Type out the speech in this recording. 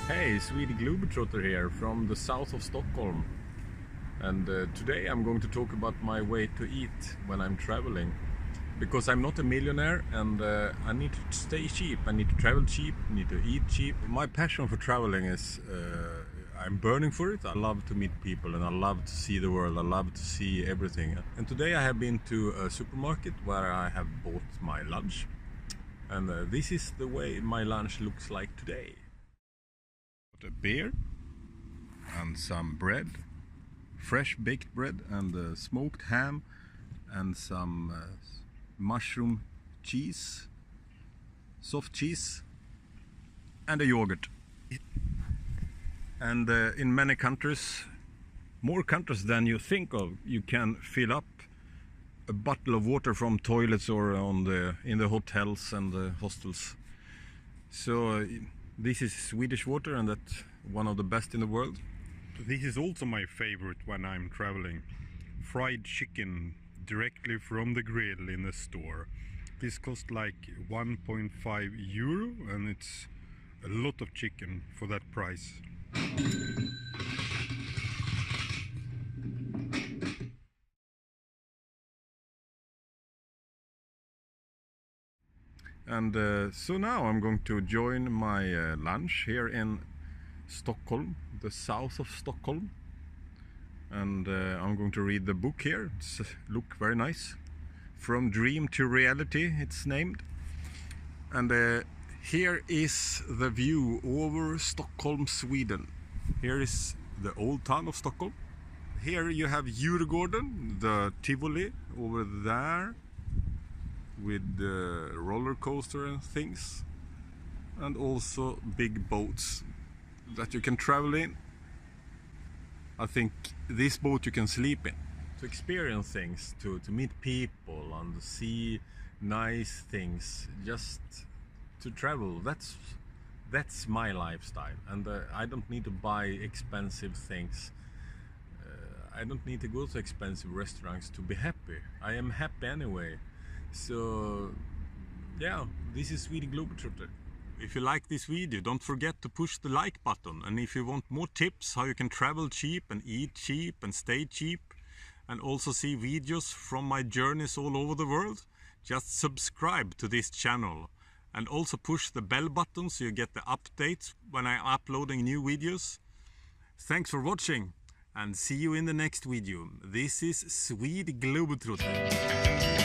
Hey, Swedish Globetrotter here from the south of Stockholm. And today I'm going to talk about my way to eat when I'm traveling. Because I'm not a millionaire and I need to stay cheap, I need to travel cheap, I need to eat cheap. My passion for traveling is, I'm burning for it. I love to meet people and I love to see the world, I love to see everything. And today I have been to a supermarket where I have bought my lunch. And this is the way my lunch looks like today. A beer and some bread, fresh baked bread and smoked ham and some mushroom cheese, soft cheese and a yogurt. And in many countries, more countries than you think of, you can fill up a bottle of water from toilets or in the hotels and the hostels. So this is Swedish water and that's one of the best in the world. This is also my favorite when I'm traveling. Fried chicken directly from the grill in the store. This costs like 1.5 euro and it's a lot of chicken for that price. And so now I'm going to join my lunch here in Stockholm, the south of Stockholm. And I'm going to read the book here. It's look very nice. From Dream to Reality, it's named. And here is the view over Stockholm, Sweden. Here is the old town of Stockholm. Here you have Djurgården, the Tivoli over there, with the roller coaster and things, and also big boats that you can travel in. I think this boat you can sleep in to experience things, to meet people and see nice things, just to travel. That's my lifestyle, and I don't need to buy expensive things. I don't need to go to expensive restaurants to be happy. I am happy anyway. So yeah, this is Swedish Globetrotter. If you like this video, don't forget to push the like button. And if you want more tips how you can travel cheap and eat cheap and stay cheap, and also see videos from my journeys all over the world, just subscribe to this channel. And also push the bell button so you get the updates when I'm uploading new videos. Thanks for watching and see you in the next video. This is Swedish Globetrotter.